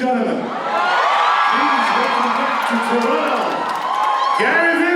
gentlemen, please welcome back to Toronto, Gary Vee.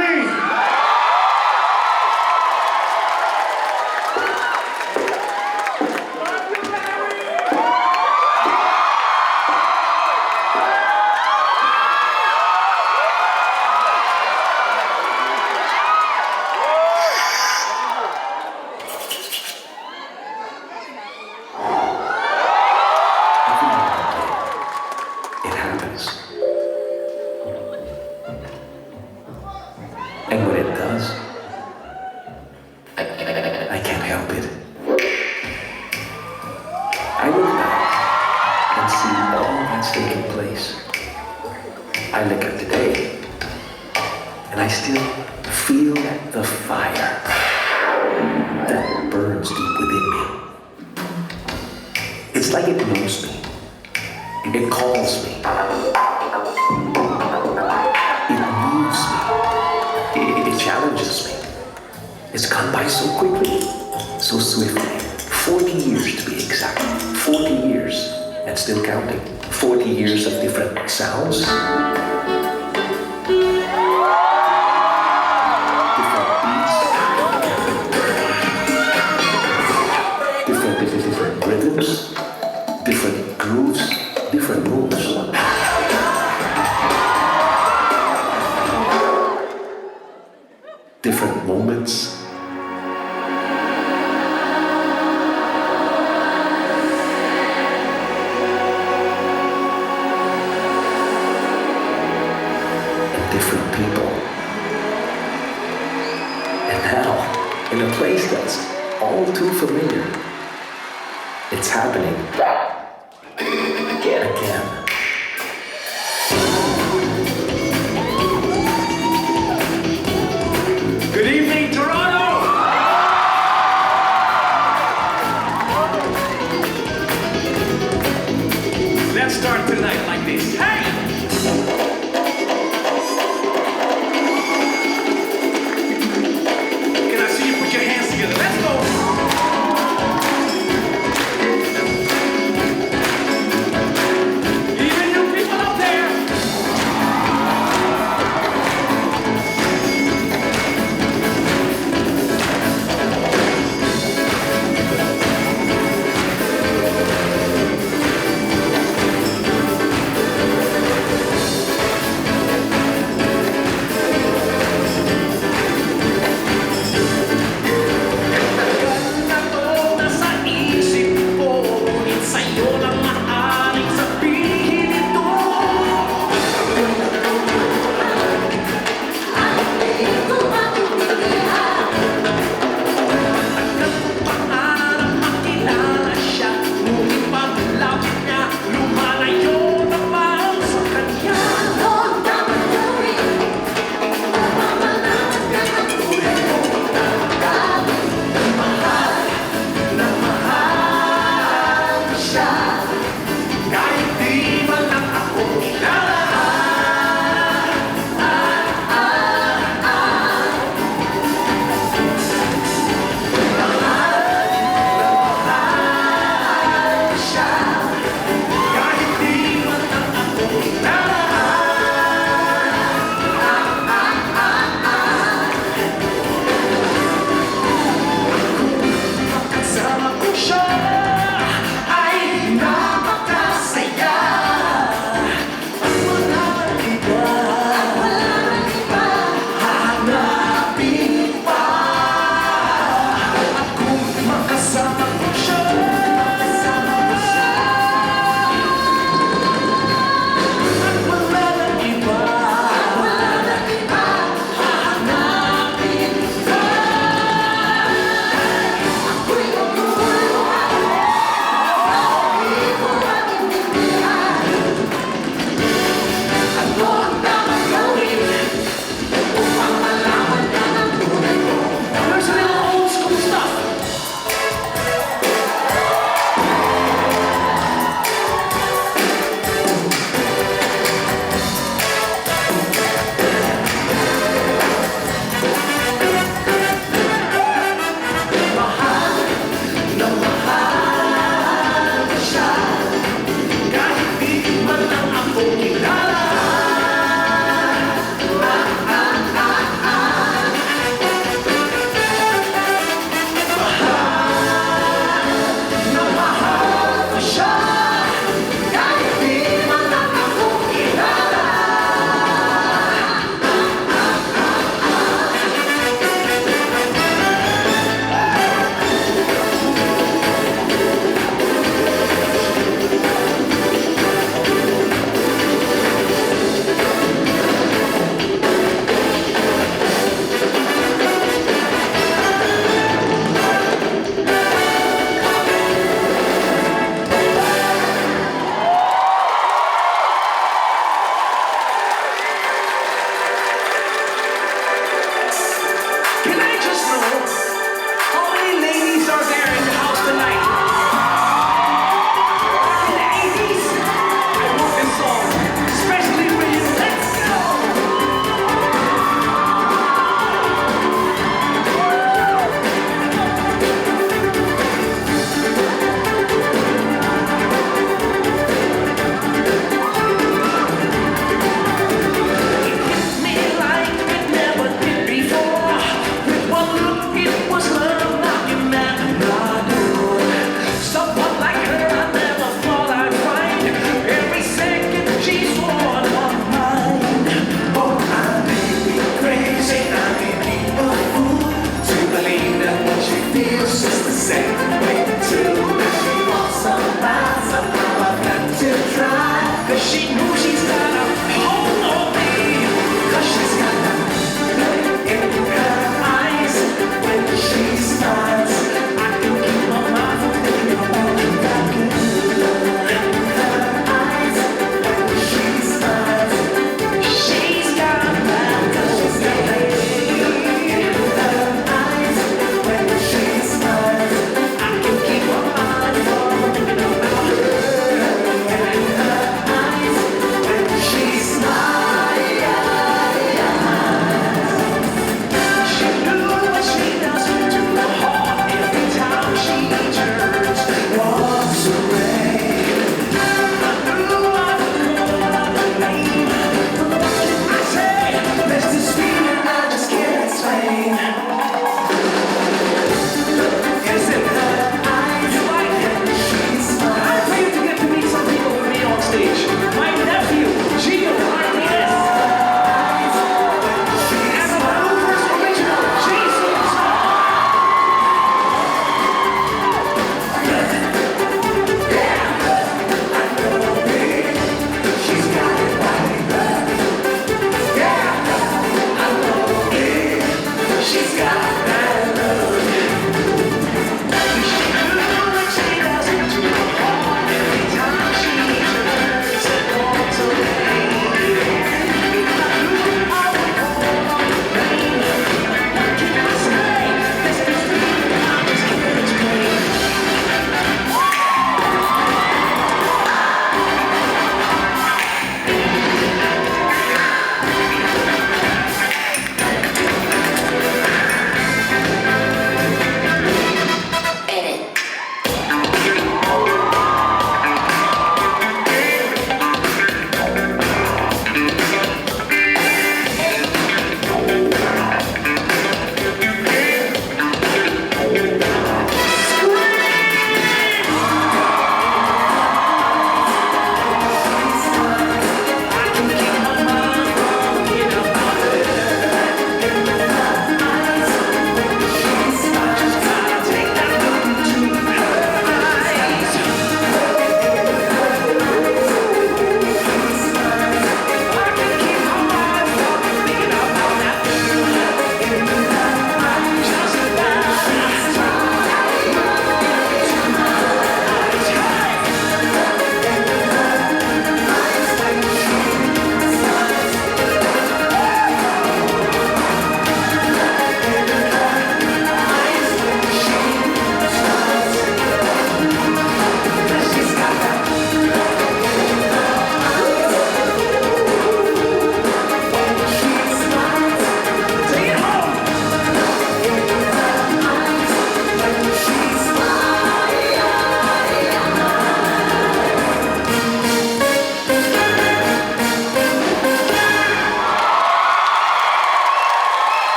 And when it does, I can't help it. I look back and see all that's taken place. I look at today, and I still feel the fire that burns deep within me. It's like it knows me. It calls me. It moves me. It challenges me. It's gone by so quickly, so swiftly. 40 years to be exact. 40 years and still counting. 40 years of different sounds. Different beats. Different rhythms. Different grooves. Different moves. Different moments. And different people. And now, in a place that's all too familiar, it's happening. Again. Good evening, Toronto! Let's start tonight like this. Hey! Can I see you put your hands together? Let's go! Even you people out there!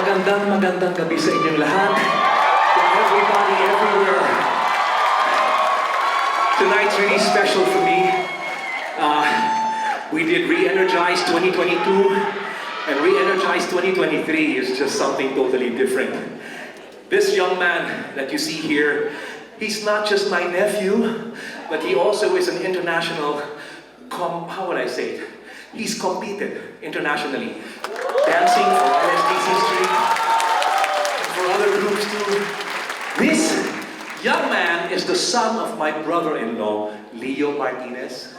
Magandang gabi sa inyong lahat. To everybody everywhere. Tonight's really special for me. We did REENERGIZed 2022, and REENERGIZed 2023 is just something totally different. This young man that you see here, he's not just my nephew, but he also is an international, how would I say it? He's competed internationally, dancing for LSDC Street, and for other groups too. This young man is the son of my brother-in-law, Leo Martinez.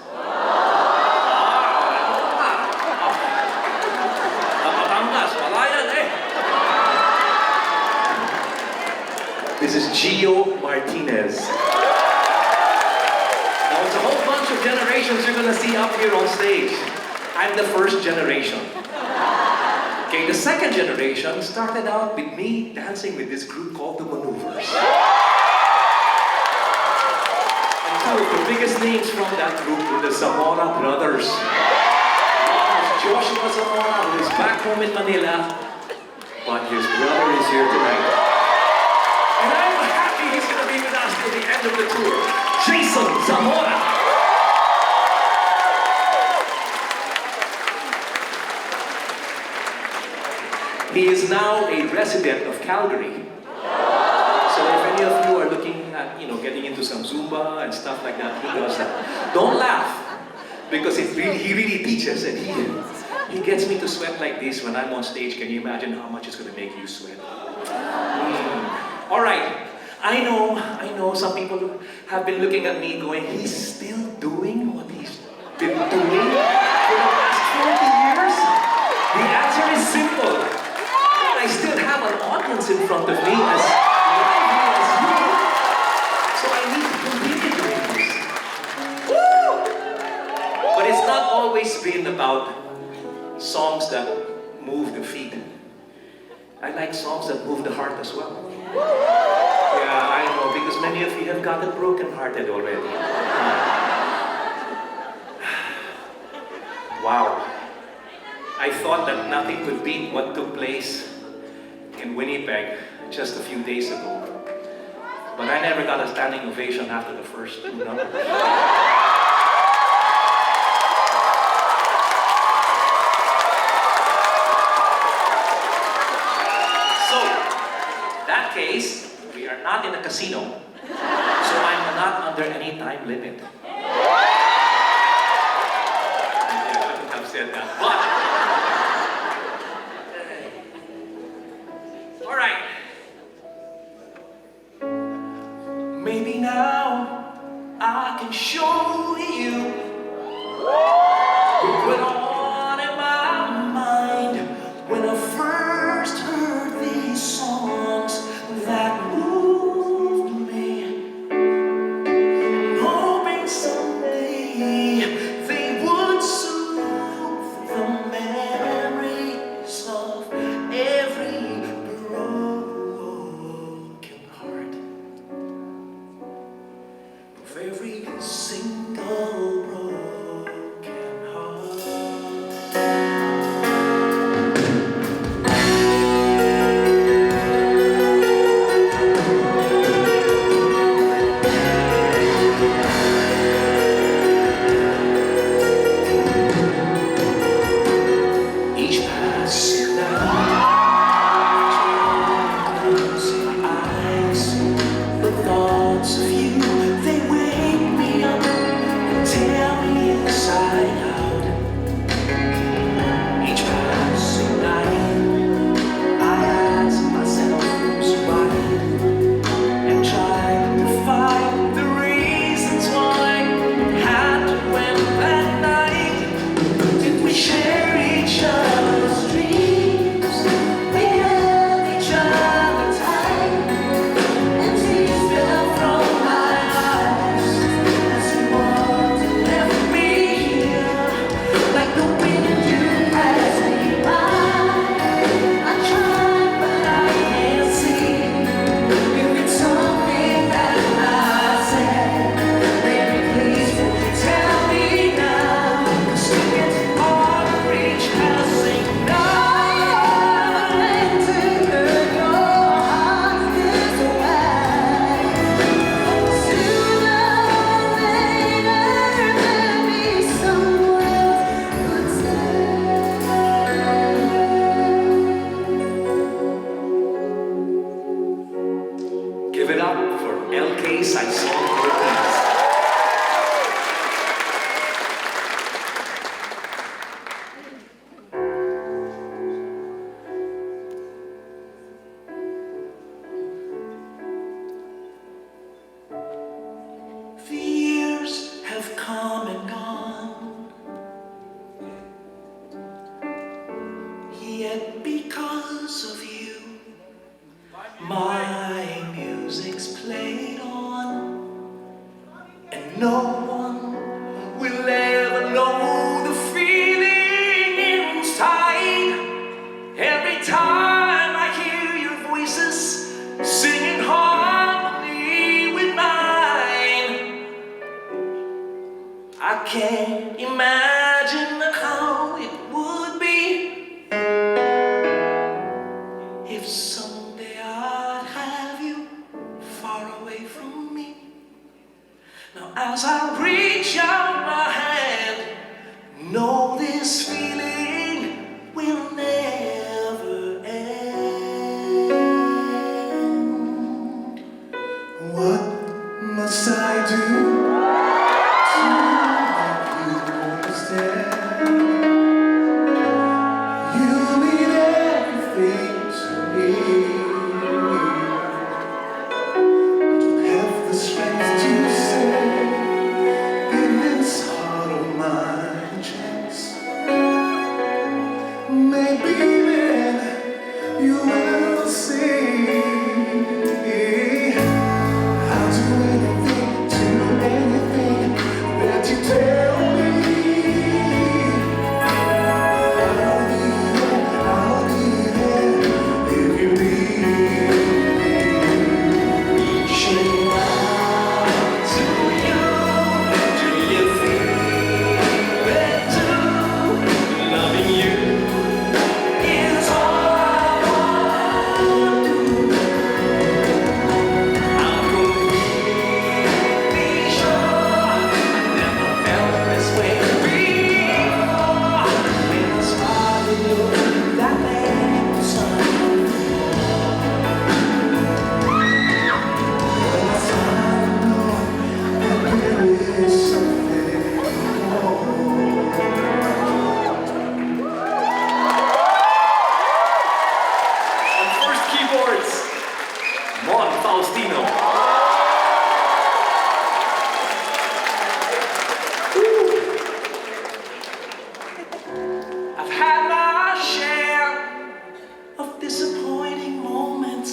This is Gio Martinez. Now it's a whole bunch of generations you're gonna see up here on stage. I'm the first generation. Okay, the second generation started out with me dancing with this group called the Maneuvers. And two of the biggest names from that group were the Zamora brothers. One was Joshua Zamora, who is back home in Manila, but his brother is here tonight. And I'm happy he's gonna be with us till the end of the tour. Jason Zamora. He is now a resident of Calgary. So if any of you are looking at, getting into some Zumba and stuff like that, he does that. Don't laugh, because he really teaches, and he gets me to sweat like this when I'm on stage. Can you imagine how much it's going to make you sweat? All right, I know some people have been looking at me going, he's still doing what he's been doing for the past 40 years? The answer is simple. I still have an audience in front of me as lively as you, so I need to continue doing this. Woo! But it's not always been about songs that move the feet. I like songs that move the heart as well. Yeah, I know, because many of you have gotten broken-hearted already. Wow. I thought that nothing could beat what took place in Winnipeg just a few days ago. But I never got a standing ovation after the first two numbers. So, in that case, we are not in a casino, so I'm not under any time limit. Yeah, I think I've said that. But maybe now I can show you what went on in my mind when I first heard these songs that moved me. Hoping someday they would soothe the memories of every broken heart. Every single as I reach out my hand. Know this feeling will never end. What must I do to make you understand? You mean everything to me. Don't have the strength to say, give this heart of mine a chance. Maybe then you will see. I'll do anything that you tell me. I'll be there if you need me. Reaching out to you, do you feel it too? Loving you is all I want to do. I'm completely sure I never felt this way before. When I smile with you, that makes sense. There is something more. On first keyboards, Mon Faustino. I've had my share of disappointing moments,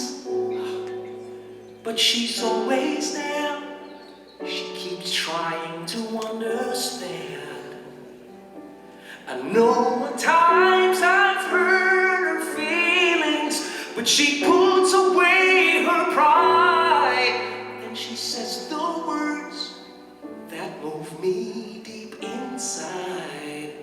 but she's always there. She keeps trying to understand. I know at times I've hurt her feelings, but she puts away her pride. And she says the words that move me deep inside.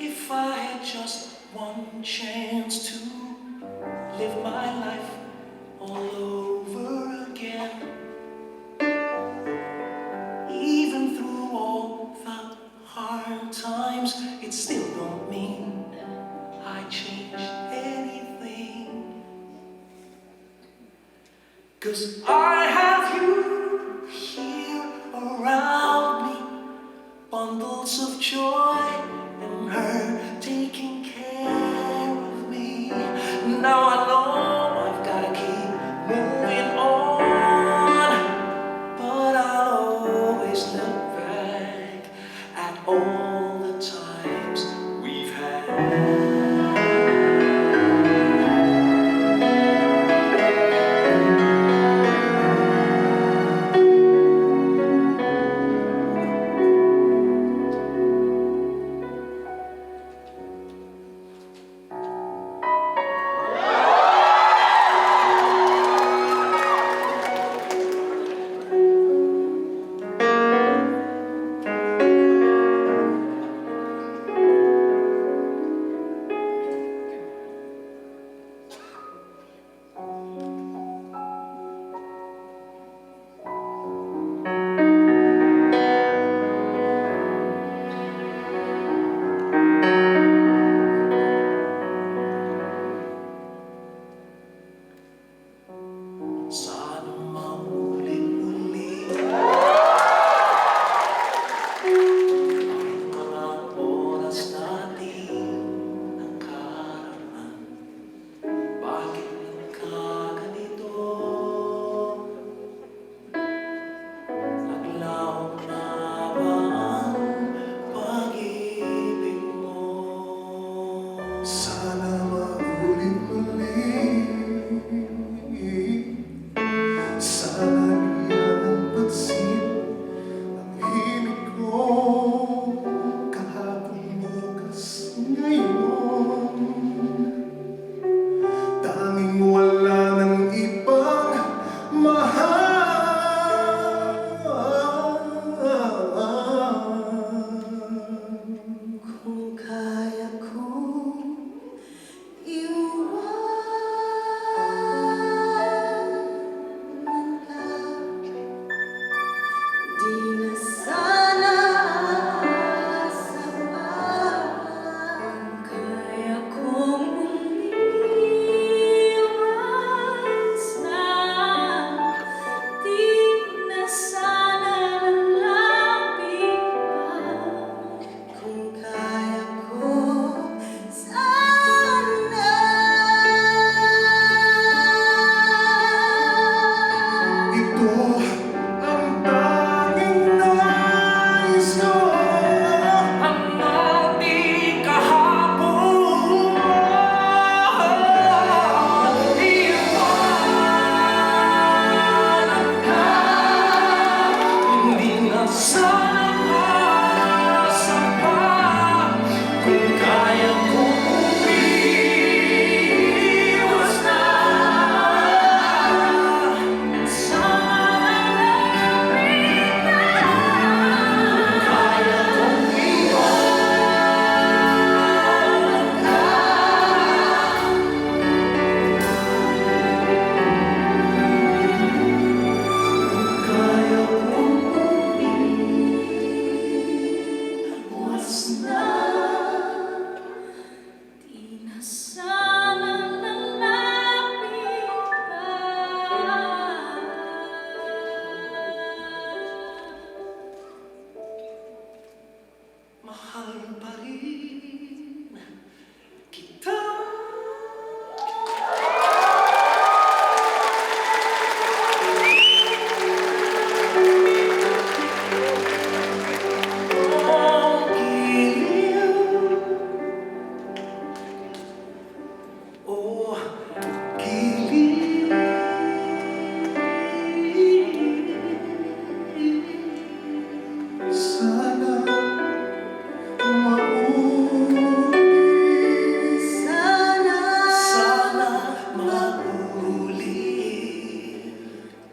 If I had just one chance to live my life all over again, even through all the hard times, it still don't mean I changed anything. 'Cause I have you here around me, bundles of joy and her taking care of me. Now I know I've gotta keep moving on, but I'll always look back at all the times we've had. Sana sapat kung kaya kong umiwas na. Sana lamig na kaya kong iwan ka. Kaya kong umiwas na. Di na sana lalapit pa. Mahal pa rin kita. Oh, giliw. Oh, giliw. Sana mauli. Sana mauli.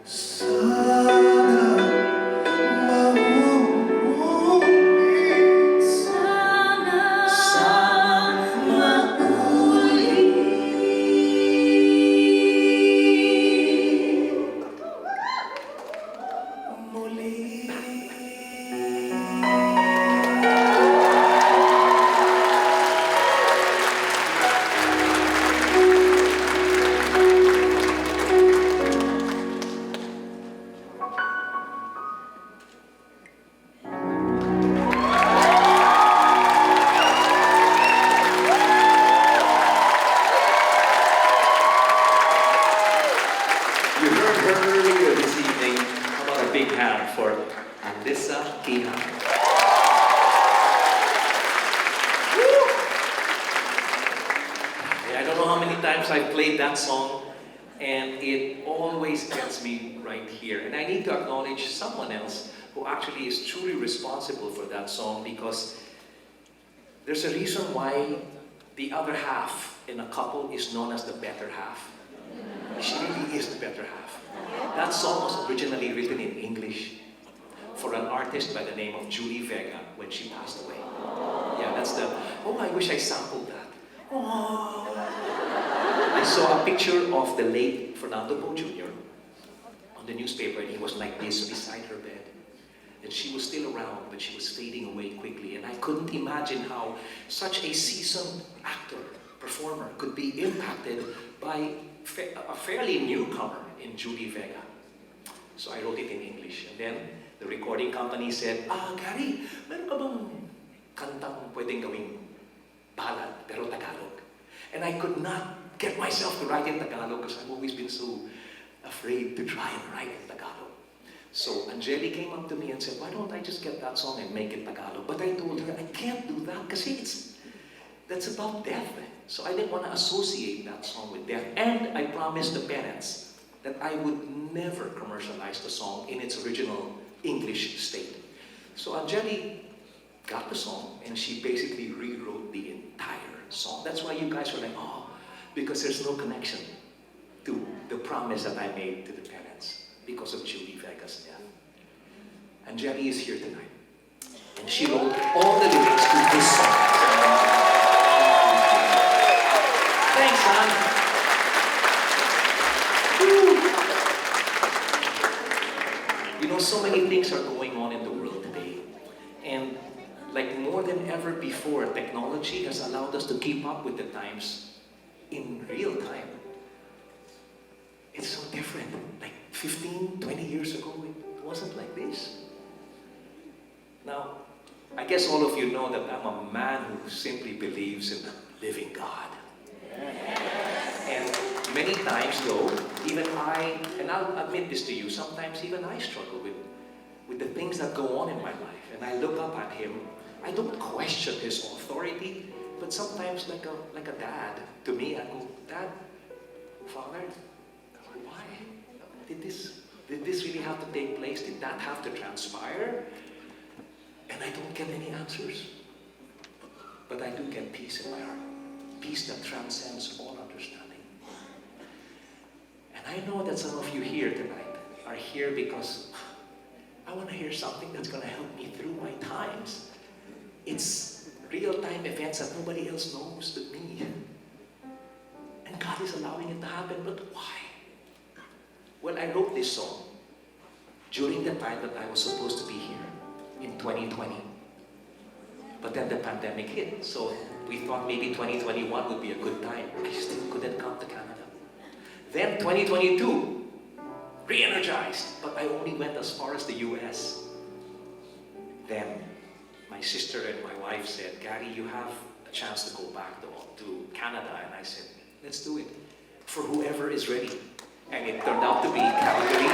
Sana mauli. Sana mauli. Muli. You heard her earlier this evening. How about a big hand for Alyssa Kihan? I don't know how many times I've played that song, and it always gets me right here. And I need to acknowledge someone else who actually is truly responsible for that song, because there's a reason why the other half in a couple is known as the better half. She really is the better half. That song was originally written in English for an artist by the name of Judy Vega when she passed away. Yeah, that's the, oh, I wish I sampled that. Oh. I saw a picture of the late Fernando Poe Jr. on the newspaper, and he was like this beside her bed. And she was still around, but she was fading away quickly. And I couldn't imagine how such a seasoned actor, performer, could be impacted by a fairly newcomer in Judy Vega. So I wrote it in English. And then the recording company said, Gary, meron ka bang kantang pwedeng gawing ballad, pero Tagalog? And I could not get myself to write in Tagalog because I've always been so afraid to try and write in Tagalog. So Angeli came up to me and said, why don't I just get that song and make it Tagalog? But I told her, I can't do that because that's about death. So I didn't want to associate that song with death. And I promised the parents that I would never commercialize the song in its original English state. So Angeli got the song and she basically rewrote the entire song. That's why you guys were like, oh, because there's no connection to the promise that I made to the parents because of Judy Vega's death. Angeli is here tonight. And she wrote all the lyrics to this song. Thanks, son. You know, so many things are going on in the world today. And like more than ever before, technology has allowed us to keep up with the times in real time. It's so different. Like 15, 20 years ago, it wasn't like this. Now, I guess all of you know that I'm a man who simply believes in the living God. And many times though, even I, and I'll admit this to you, sometimes even I struggle with the things that go on in my life. And I look up at him, I don't question his authority, but sometimes like a dad, to me I go, Dad, Father, why did this Did this really have to take place? Did that have to transpire? And I don't get any answers. But I do get peace in my heart. Peace that transcends all understanding. And I know that some of you here tonight are here because I want to hear something that's going to help me through my times. It's real-time events that nobody else knows but me. And God is allowing it to happen, but why? Well, I wrote this song during the time that I was supposed to be here in 2020. But then the pandemic hit, so we thought maybe 2021 would be a good time. I still couldn't come to Canada. Then 2022, re-energized, but I only went as far as the US. Then my sister and my wife said, Gary, you have a chance to go back to Canada. And I said, let's do it for whoever is ready. And it turned out to be Calgary.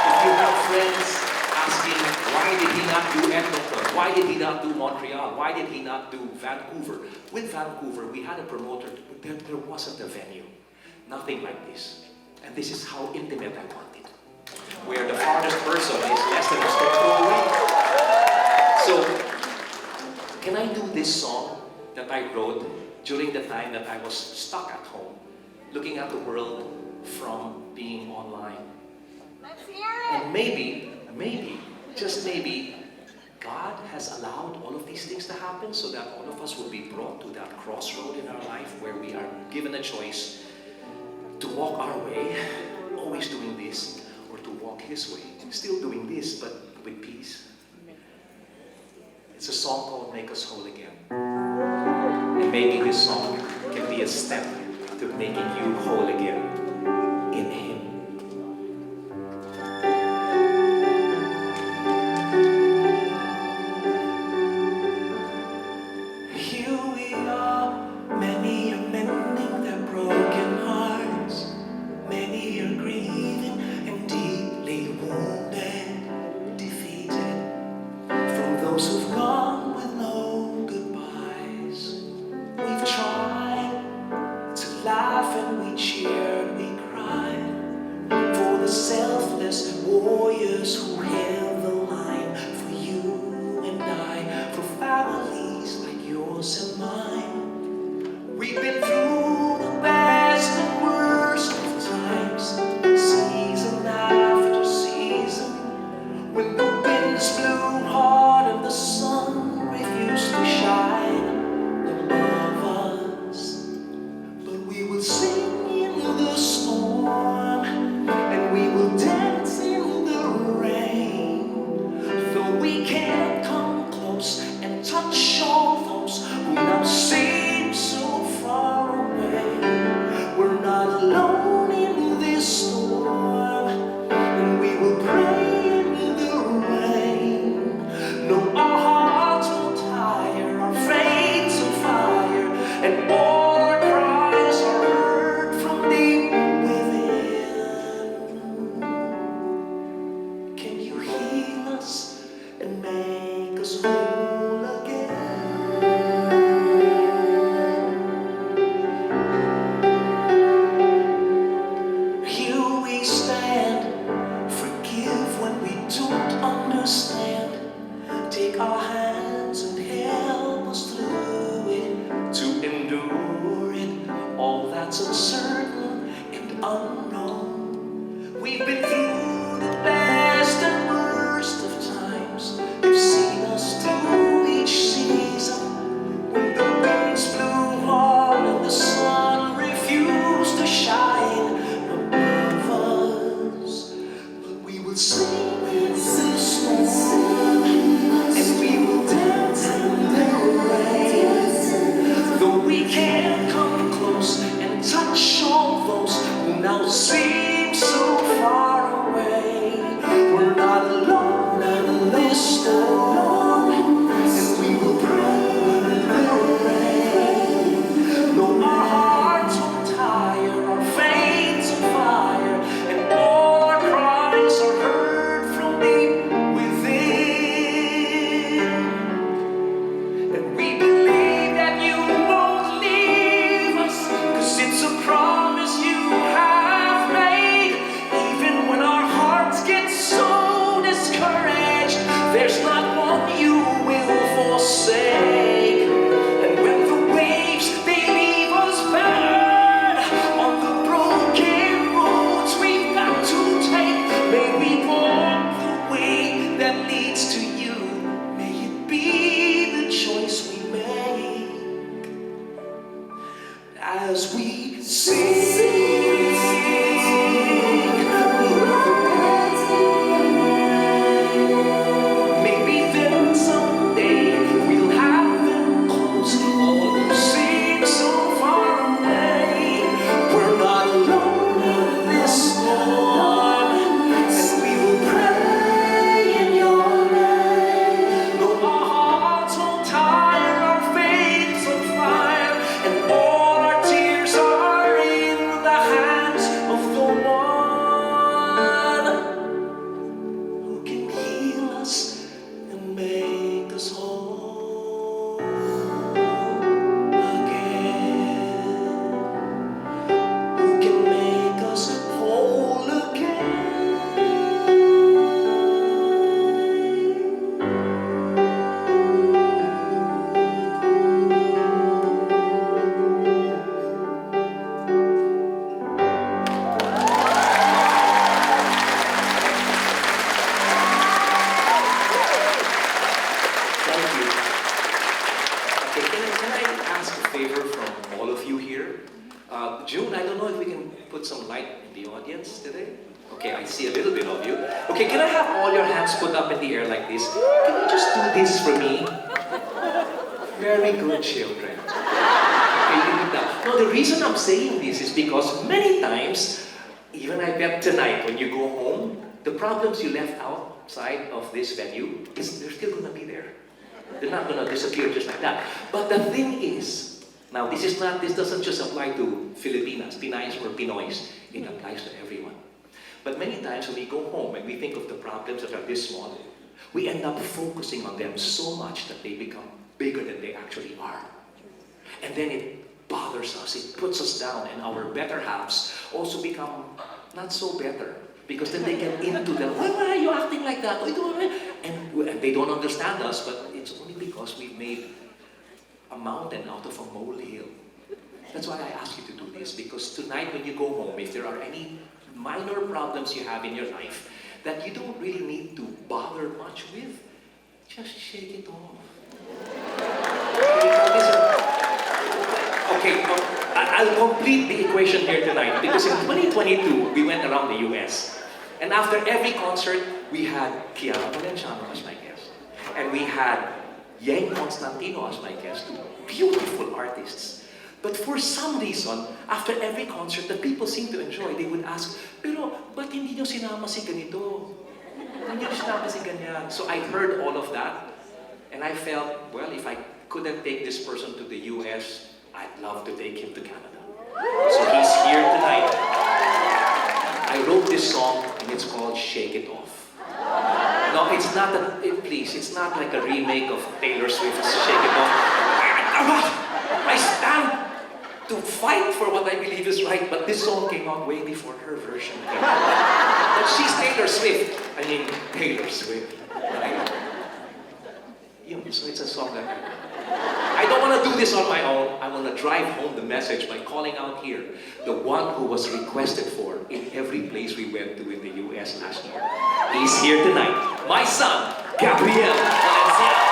If you have friends asking, why did he not do Edmonton? Why did he not do Montreal? Why did he not do Vancouver? With Vancouver, we had a promoter. There wasn't a venue. Nothing like this. And this is how intimate I want it. Where the farthest person is less than a step away. So, can I do this song that I wrote during the time that I was stuck at home, looking at the world from being online? Let's hear it! And maybe, just maybe, God has allowed all of these things to happen so that all of us will be brought to that crossroad in our life where we are given a choice to walk our way, always doing this, or to walk His way, still doing this, but with peace. It's a song called Make Us Whole Again. And maybe this song can be a step to making you whole again in Him. Here we are, many are mending their broken hearts, many are grieving and deeply wounded, defeated. From those who've gone with no goodbyes, we've tried to laugh and we cheered, we cried for the selfless warriors who held the line for you and I, for families like yours and mine. We've been through the best and worst of times, season after season, when the winds blew hard and the sun refused to shine above us. But we will sing in the storm, and we will dance in the rain, though we can't come close and touch all those who now seem so far away. We're not alone in this storm, and we will pray in the rain. No, our hearts will tire, our faith's on fire, and all our cries are heard from deep within. Can you heal us and make us whole again? Here we stand, forgive when we don't understand. Take our hands and help us through it, to endure it, all that's uncertain and unknown. We've been through the best and worst of times. You've seen us through each season, when the winds blew hard and the sun refused to shine above us. But we will sing in the storm, and we will dance in the rain, though we can't come close and touch all those who now seem so far away. We're not alone in this storm, and we will pray in the rain. Though our hearts will tire, our faith's on fire, and all our cries are heard put some light in the audience today? Okay, I see a little bit of you. Okay, can I have all your hands put up in the air like this? Can you just do this for me? Very good, children. Okay, you can do that. No, the reason I'm saying this is because many times, even I bet tonight when you go home, the problems you left outside of this venue, they're still gonna be there. They're not gonna disappear just like that. But the thing is, now this doesn't just apply to Filipinas, Pinays or Pinoys. It applies to everyone. But many times when we go home and we think of the problems that are this small, we end up focusing on them so much that they become bigger than they actually are. And then it bothers us, it puts us down, and our better halves also become not so better. Because then they get into them, why are you acting like that? And they don't understand us, but it's only because we've made a mountain out of a molehill. That's why I ask you to do this, because tonight when you go home, if there are any minor problems you have in your life that you don't really need to bother much with, just shake it off. Okay, I'll complete the equation here tonight, because in 2022, we went around the US. And after every concert, we had Kiara Valenciano as my guest. And we had Yang Constantino as my guest, two beautiful artists. But for some reason, after every concert, the people seem to enjoy. They would ask, pero ba't hindi nyo sinama si ganito? Hindi nyo sinama si ganyan? So I heard all of that, and I felt, well, if I couldn't take this person to the US, I'd love to take him to Canada. So he's here tonight. I wrote this song, and it's called Shake It Off. No, it's not please, it's not like a remake of Taylor Swift's Shake It Off. I stand to fight for what I believe is right, but this song came out way before her version came out. But she's Taylor Swift. I mean, Taylor Swift. Right? So it's a song that I don't want to do this on my own. I want to drive home the message by calling out here the one who was requested for in every place we went to in the US last year. He's here tonight. My son, Gabriel Valenciano.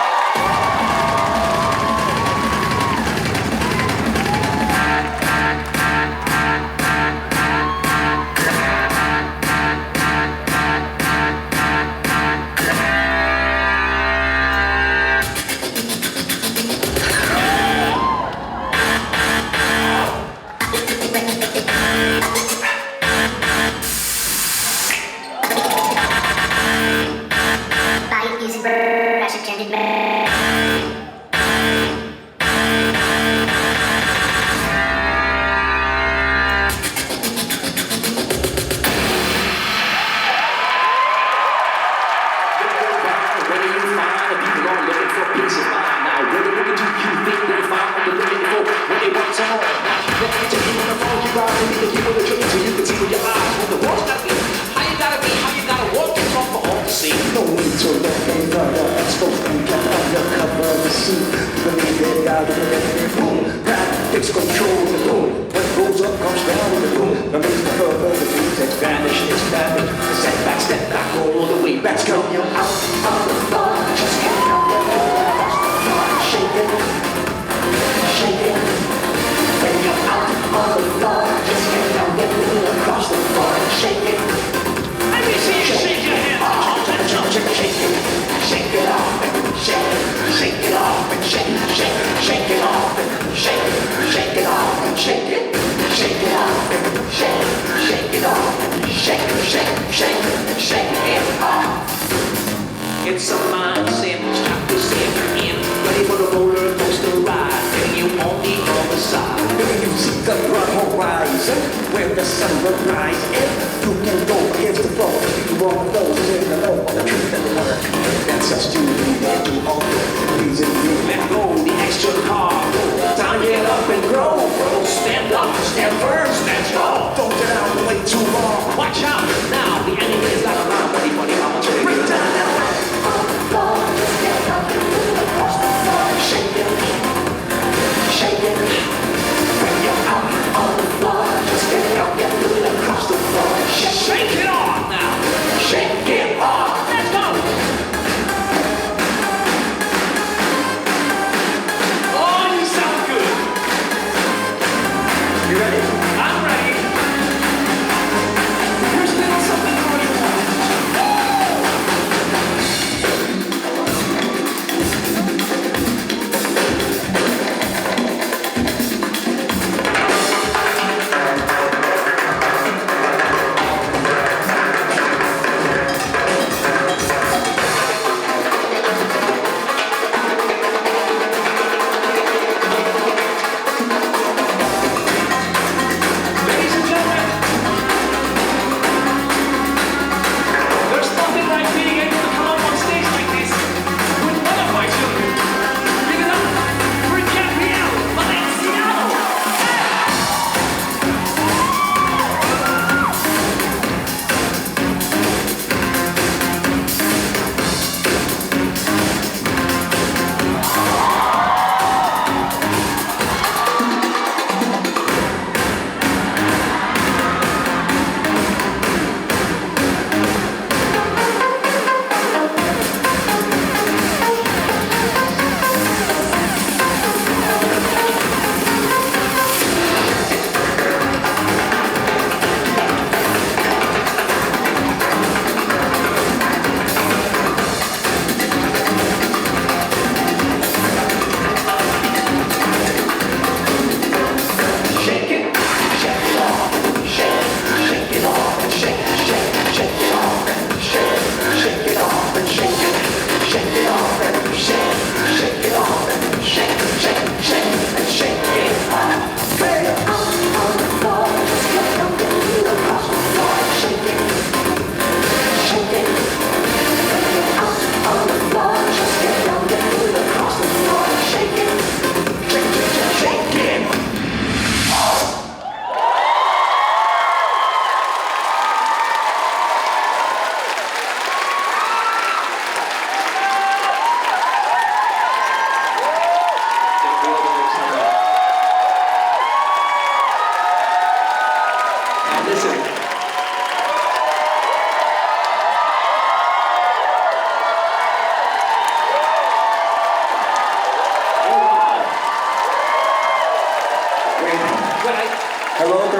Takes control of the boom. What goes up comes down with the boom. That makes the further the things that vanish, it's damage. Step back, all the way back. Go, you're out on the floor. Just get out there. Shake it, shake it. When you're out on the floor, just get down there, across the floor, shake it. Let me see you shake your hands. Jump, shake it, shake it off, shake it, shake it off, shake it, shake it off, shake it off, shake it, shake it off, shake it off, shake it off. It's a mindset, stop to set in. Ready for the roller coaster ride, getting you on the other side. When you see the broad horizon, where the sun will rise in, you can go against the flow. You want those in the know the truth and the work. That's us to be there to all the reason you Let go the extra cargo. Time get up and grow, bro. Stand up, stand firm, stand tall. don't get out the way too long. Watch out now, the enemy is not around. Buddy, how much are Break down that way. Shake it, shake it. When you're out on the floor, just get out, get moving across the floor. Shake it off now.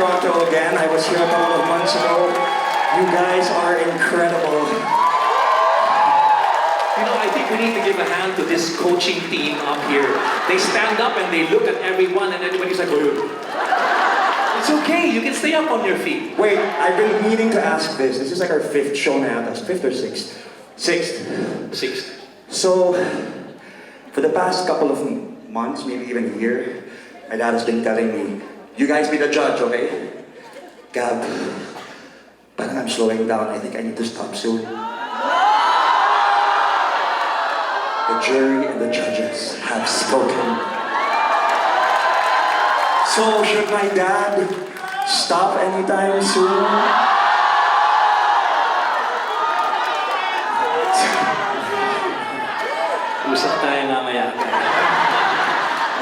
Toronto again. I was here a couple of months ago. You guys are incredible. You know, I think we need to give a hand to this coaching team up here. They stand up and they look at everyone and everybody's like, oh. It's okay, you can stay up on your feet. Wait, I've been meaning to ask this. This is like our fifth show now. That's fifth or sixth? Sixth. Sixth. So, for the past couple of months, maybe even a year, my dad has been telling me, you guys be the judge, okay? Gab, parang I'm slowing down. I think I need to stop soon. The jury and the judges have spoken. So, should my dad stop anytime soon? Usap tayo mamaya.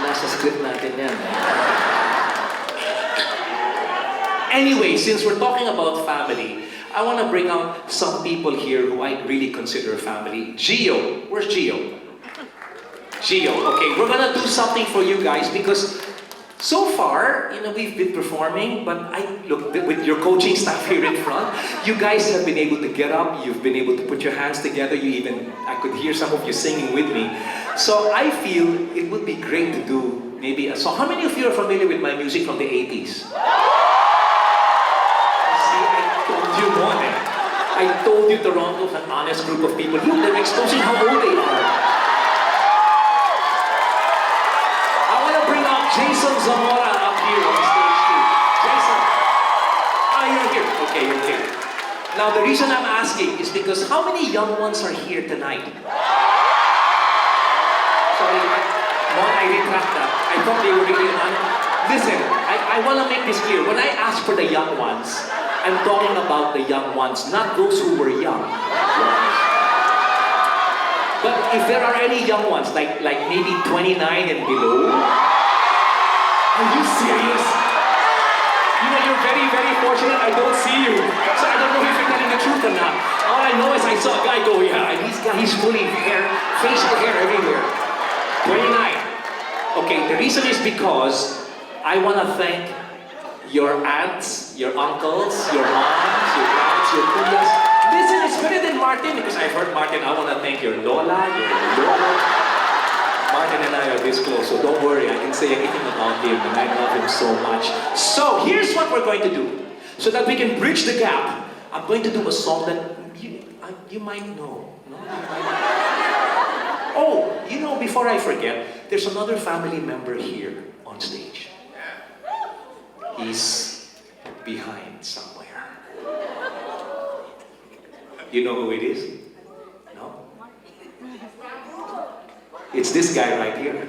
Nasa script natin yan. Anyway, since we're talking about family, I want to bring out some people here who I really consider family. Gio. Where's Gio? Gio. Okay, we're gonna do something for you guys because so far, you know, we've been performing, but look, with your coaching staff here in front, you guys have been able to get up, you've been able to put your hands together, I could hear some of you singing with me. So I feel it would be great to do maybe a song. How many of you are familiar with my music from the 80s? I told you Toronto's an honest group of people. Look, they're exposing how old they are. I want to bring up Jason Zamora up here on stage too. Jason. You're here. Okay, you're here. Now, the reason I'm asking is because how many young ones are here tonight? Sorry, I retract that. I thought they were really Listen, I want to make this clear. When I ask for the young ones, I'm talking about the young ones, not those who were young. But if there are any young ones, like maybe 29 and below, are you serious? You know, you're very, very fortunate I don't see you. So I don't know if you're telling the truth or not. All I know is I saw a guy go, yeah, and he's fully hair, facial hair everywhere. 29. Okay, the reason is because I want to thank your aunts, your uncles, your moms, your dads, your kulas. Listen, it's better than Martin because I've heard Martin. I want to thank your Lola, your Lola. Martin and I are this close, so don't worry. I can say anything about him, and I love him so much. So here's what we're going to do, so that we can bridge the gap. I'm going to do a song that you might know. No? Oh, you know, before I forget, there's another family member here on stage. He's behind somewhere. You know who it is? No? It's this guy right here.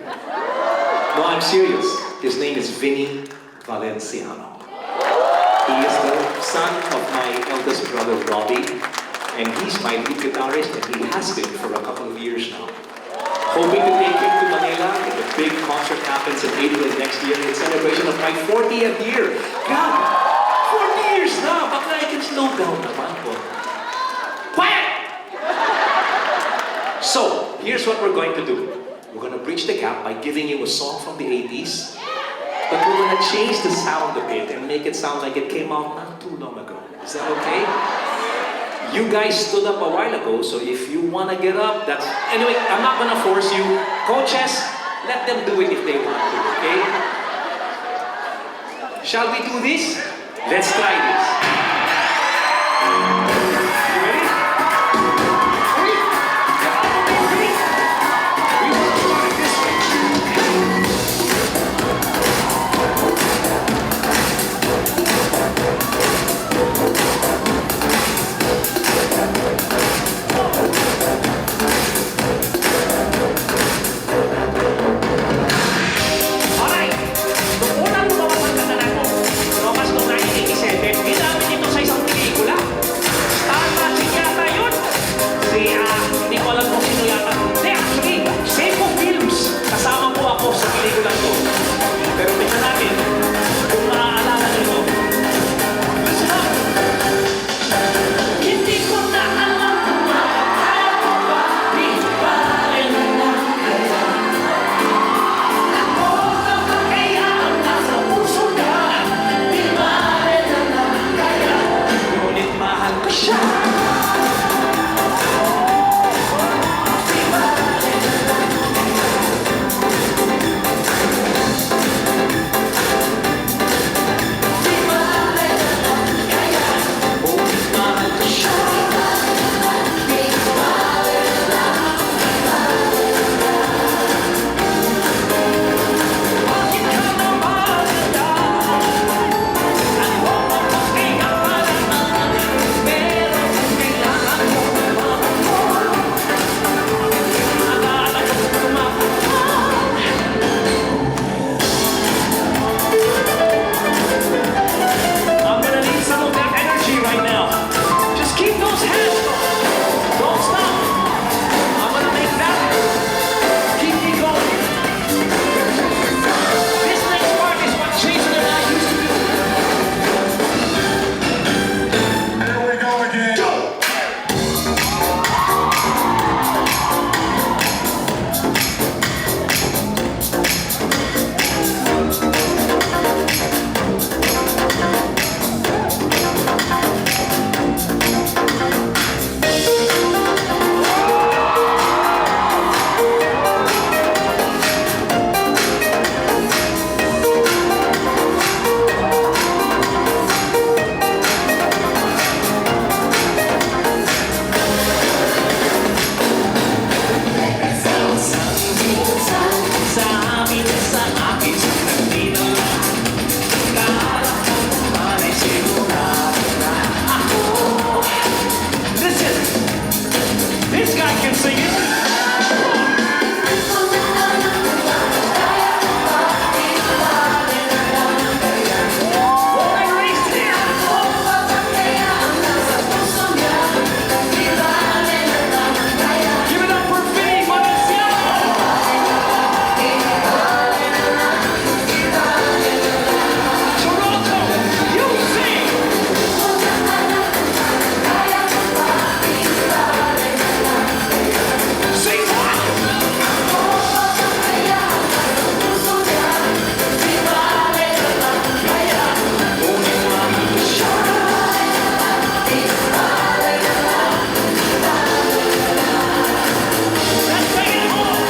No, I'm serious. His name is Vinny Valenciano. He is the son of my eldest brother, Robbie, and he's my lead guitarist, and he has been for a couple of years now. Hoping to take him to Manila, and the big concert happens in April next year in celebration of my 40th year. God, 40 years na! Baka I can slow down naman po. Quiet! So, here's what we're going to do. We're going to bridge the gap by giving you a song from the 80s, but we're going to change the sound a bit and make it sound like it came out not too long ago. Is that okay? You guys stood up a while ago, so if you want to get up, that's... Anyway, I'm not going to force you. Coaches, let them do it if they want to, okay? Shall we do this? Let's try this. You ready? We want to start it this way. can sing it. Born and raised here. Give it up for Vinny Valenciano. Toronto, you sing. Sing what? Let's sing it home.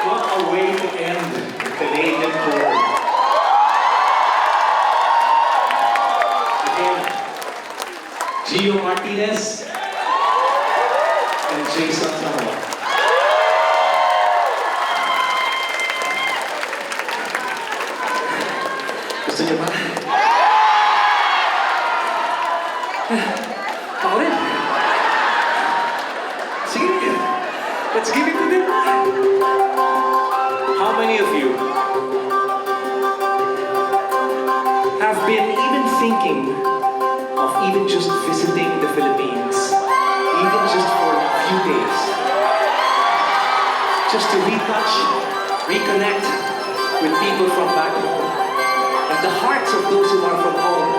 What a way to end the Canadian tour. Again, Gio Martinez and Jason Samoa. Gusto niyo ba? Ako rin. Sige, let's give it to them. How many of you have been even thinking of even just visiting the Philippines, even just for a few days, just to retouch, reconnect with people from back home, and the hearts of those who are from home?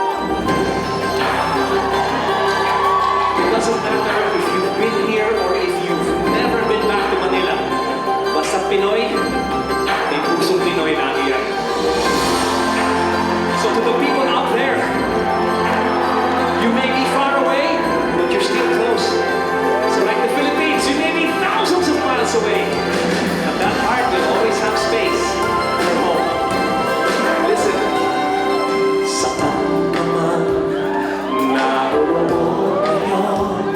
It doesn't matter if you've been here or if you've never been back to Manila. Basta Pinoy, may pusong Pinoy lagi yan. So to the people out there, you may be far away, but you're still close. So like the Philippines, you may be thousands of miles away, but that heart will always have space for home. Listen. Saan ka man naroon ngayon,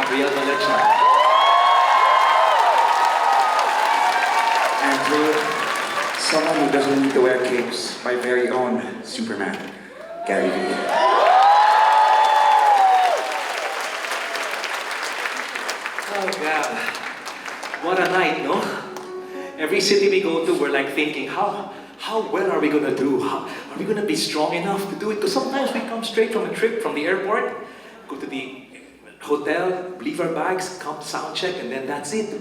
Gabriel Valencia. And to someone who doesn't need to wear capes, my very own Superman, Gary Vee. Oh, God. What a night, no? Every city we go to, we're like thinking, how well are we going to do? Are we going to be strong enough to do it? Because sometimes we come straight from a trip from the airport, go to the hotel, leave our bags, come sound check, and then that's it.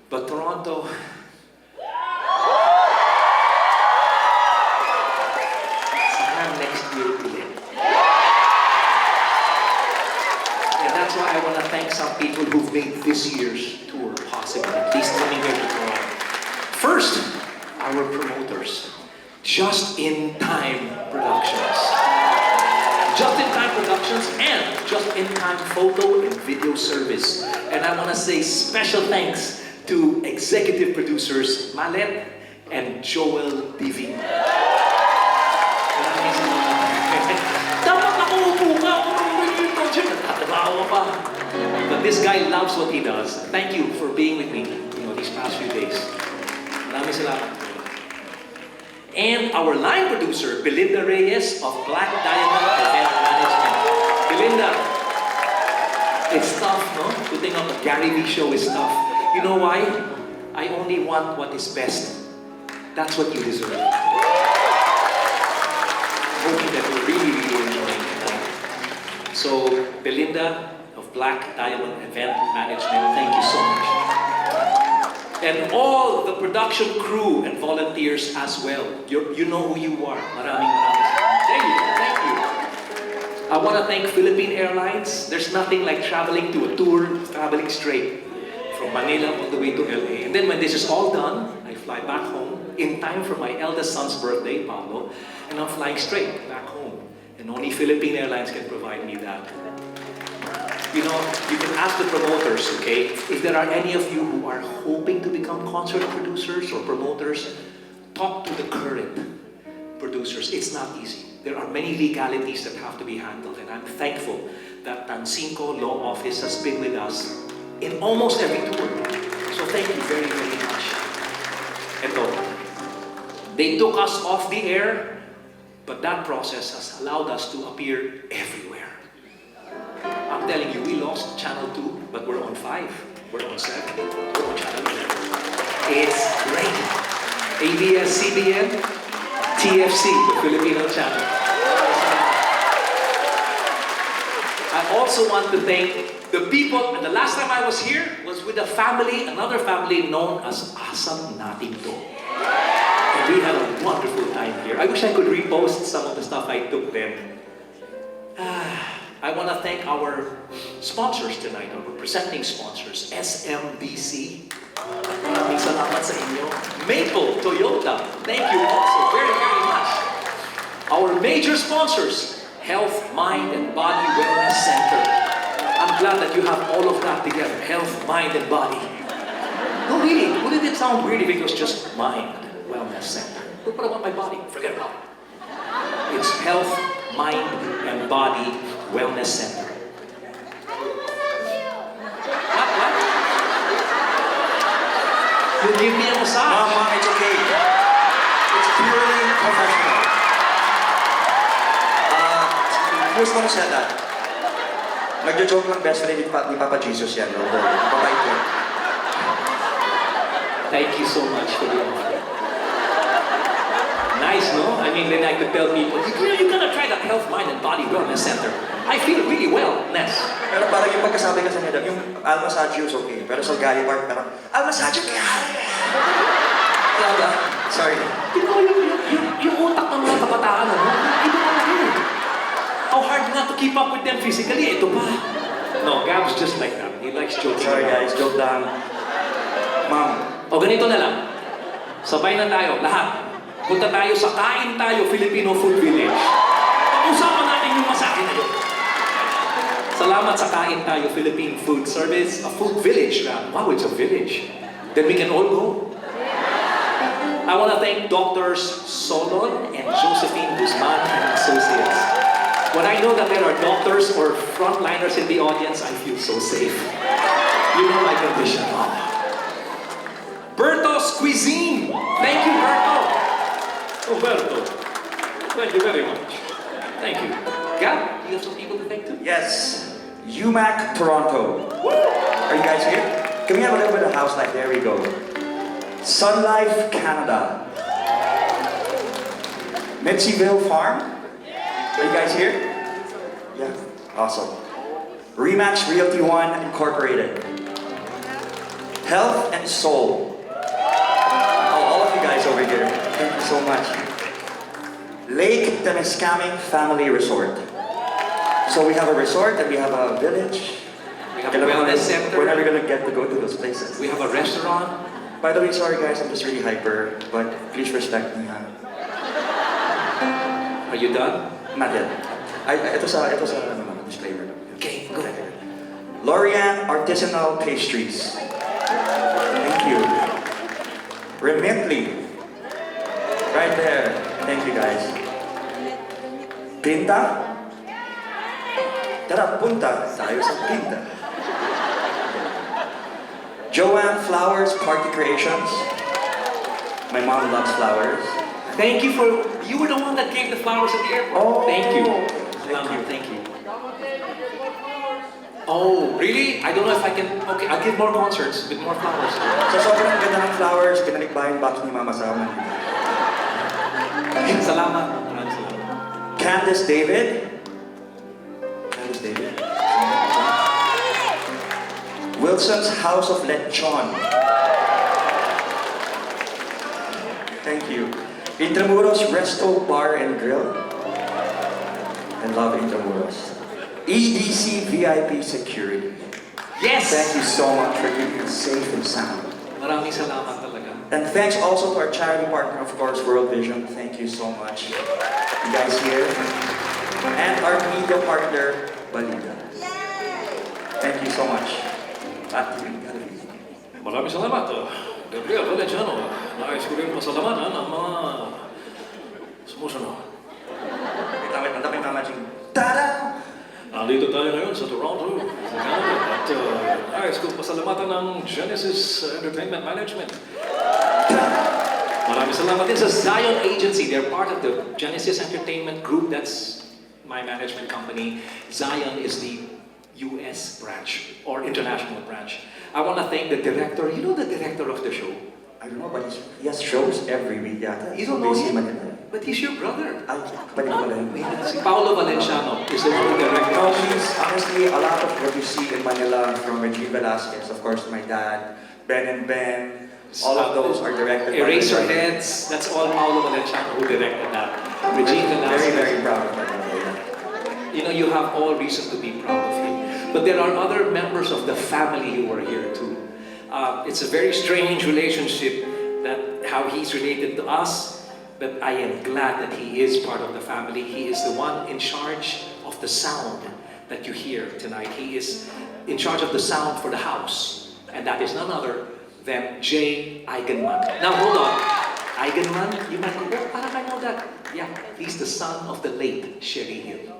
But Toronto, sometime next year ulit. And that's why I want to thank some people who've made this year's tour possible, at least coming here to Toronto. First, our promoters, Just In Time Productions. Just In Time Productions and Just In Time Photo and Video Service. And I want to say special thanks to executive producers Malet and Joel Divine. Maraming salamat. Dapat ako upo ka, nagtatrabaho pa. But this guy loves what he does. Thank you for being with me, these past few days. Maraming salamat. And our line producer, Belinda Reyes of Black Diamond Event Management. Belinda, it's tough, no? Putting up a Gary Vee show is tough. You know why? I only want what is best. That's what you deserve. Hoping that you're really, really enjoying tonight. So, Belinda of Black Diamond Event Management, thank you so much. And all the production crew and volunteers as well. You know who you are. Maraming salamat. Thank you. Thank you. I want to thank Philippine Airlines. There's nothing like traveling to a tour, traveling straight from Manila all the way to LA. And then when this is all done, I fly back home in time for my eldest son's birthday, Pablo, and I'm flying straight back home. And only Philippine Airlines can provide me that. You know, you can ask the promoters, okay, if there are any of you who are hoping to become concert producers or promoters, talk to the current producers. It's not easy. There are many legalities that have to be handled, and I'm thankful that Tansinko Law Office has been with us in almost every tour. So thank you very, very much. Ito, they took us off the air, but that process has allowed us to appear everywhere. I'm telling you, we lost Channel 2, but we're on 5. We're on 7. We're on Channel 11. It's great. ABS-CBN, TFC, the Filipino channel. I also want to thank the people, and the last time I was here was with a family, another family known as Asam Natin To. And we had a wonderful time here. I wish I could repost some of the stuff I took then. I want to thank our sponsors tonight, our presenting sponsors, SMBC. Maraming salamat sa inyo. Maple Toyota, thank you also very, very much. Our major sponsors, Health, Mind, and Body Wellness Center. I'm glad that you have all of that together, health, mind, and body. No, really, wouldn't it sound weird if it was just Mind Wellness Center? But what about my body? Forget about it. It's Health, Mind, and Body Wellness Center. What? You give me a massage. Mom, it's okay. It's purely professional. Who's gonna say that? Nagjo-joke lang best friend ni Papa Jesus yan. No? Babait yan. Thank you so much for the offer. Nice, no? I mean, then I could tell people, you're gonna try that Health, Mind, and Body Wellness Center. I feel really well, Ness. Pero parang yung pagkasabi ka sa nila, yung Al Massagio is okay. Pero sa Gary Park, parang, Al Massagio kaya! Wala ba? Sorry. You know, yung utak ng mga kabataan, ano? Ito na yun. How hard not to keep up with them physically, ito pa. No, Gab's just like that. He likes joking. Sorry guys, joke lang. Ma'am. O ganito na lang. Sabay na tayo, lahat. Punta tayo sa Kain Tayo Filipino Food Village. Pag-usapan natin yung masahe na yun. Salamat sa Kain Tayo Philippine Food Service, a food village. Wow, it's a village. Then we can all go. I want to thank Doctors Solon and Josephine Guzman and Associates. When I know that there are doctors or frontliners in the audience, I feel so safe. You know my condition. Berto's Cuisine. Thank you, Berto. Oh, Berto. Thank you very much. Thank you. Gab, you have some people to thank too? Yes, UMAC Toronto. Are you guys here? Can we have a little bit of house life? There we go. Sun Life Canada. Mitsyville Farm. Are you guys here? Yeah, awesome. Remax Realty One Incorporated. Health and Soul. Oh, all of you guys over here. Thank you so much. Lake Temiskaming Family Resort. So we have a resort and we have a village. We have a wellness center. We're never gonna get to go to those places. We have a restaurant. By the way, sorry guys, I'm just really hyper, but please respect me. Are you done? Not yet. Ito sa disclaimer. Okay, go ahead. Lorian Artisanal Pastries. Thank you. Remitly. Right there. Thank you guys. Pinta? Tara, punta tayo sa Pinta. Joanne Flowers Party Creations. My mom loves flowers. Thank you for, you were the one that gave the flowers at the airport. Oh, thank you. thank you. Thank you. Oh, really? I don't know if I can, okay, I'll give more concerts with more flowers. Sa sobrang ganda ng flowers, pinalikbayan box ni Mama sa amin. Salamat. Maraming salamat. Candice David. Candice David. Wilson's House of Lechon. Thank you. Intramuros Resto Bar and Grill. I love Intramuros. EDC VIP Security. Yes! Thank you so much for keeping us safe and sound. Maraming salamat talaga. And thanks also to our charity partner, of course, World Vision. Thank you so much. You guys here. And our media partner, Balita. Thank you so much. Maraming salamat. Gabriel Valenciano, nais ko rin pasalamatan ang mga sumusunod. Wait, ang dami Mama Jing. Tada! Nandito tayo ngayon sa Toronto, Canada, at nais ko pasalamatan ng Genesis Entertainment Management. Maraming salamat din sa Zion Agency. They're part of the Genesis Entertainment Group. That's my management company. Zion is the US branch or international branch. I want to thank the director. You know the director of the show? I don't know, but he has shows every week yata. You don't know him? But he's your brother. Ay, kapatid ko lang. Si Paolo Valenciano is the one who directed. No, she's honestly a lot of what you see in Manila from Regine Velasquez, of course, my dad, Ben and Ben, all of those are directed by Eraserheads, that's all Paolo Valenciano who directed that. Regine Velasquez. Very, very proud of my brother. You know, you have all reason to be proud of him. But there are other members of the family who are here too. It's a very strange relationship that how he's related to us, but I am glad that he is part of the family. He is the one in charge of the sound that you hear tonight. He is in charge of the sound for the house, and that is none other than Jay Eigenman. Now hold on, Eigenman, you might go, oh, parang I know that. Yeah, he's the son of the late Sherry Hill.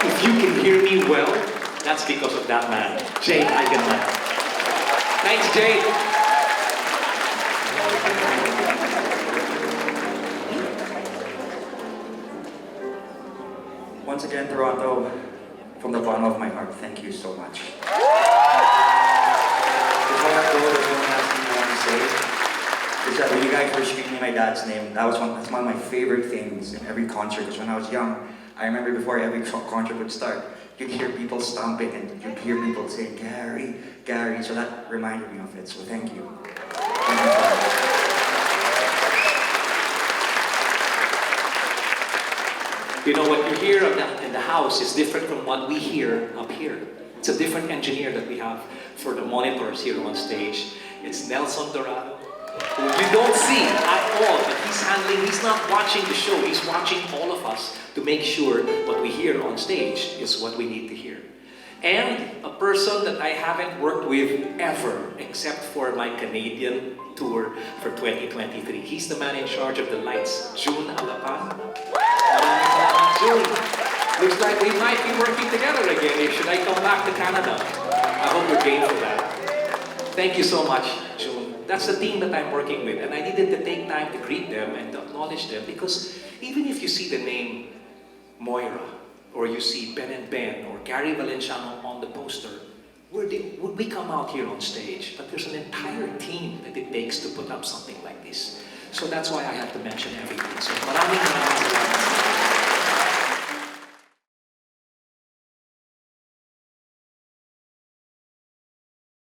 If you can hear me well, that's because of that man, Jay Eigenman. Thanks, Jay. Once again, Toronto, from the bottom of my heart, thank you so much. Before I go, there's one last thing I want to say. Is that when you guys were speaking my dad's name, that's one of my favorite things in every concert. Because when I was young, I remember before every concert would start, you'd hear people stomping and you'd hear people saying, Gary, Gary. So that reminded me of it. So thank you. You know, what you hear in the house is different from what we hear up here. It's a different engineer that we have for the monitors here on stage. It's Nelson Dorado, who you don't see at all, but he's not watching the show, he's watching all of us to make sure what we hear on stage is what we need to hear. And a person that I haven't worked with ever, except for my Canadian tour for 2023. He's the man in charge of the lights, June Alapan. Maraming salamat, June. Looks like we might be working together again. Should I come back to Canada? I hope you're game for that. Thank you so much, June. That's the team that I'm working with, and I needed to take time to greet them and to acknowledge them because even if you see the name Moira, or you see Ben and Ben, or Gary Valenciano on the poster, we come out here on stage, but there's an entire team that it takes to put up something like this. So that's why I have to mention everything. So maraming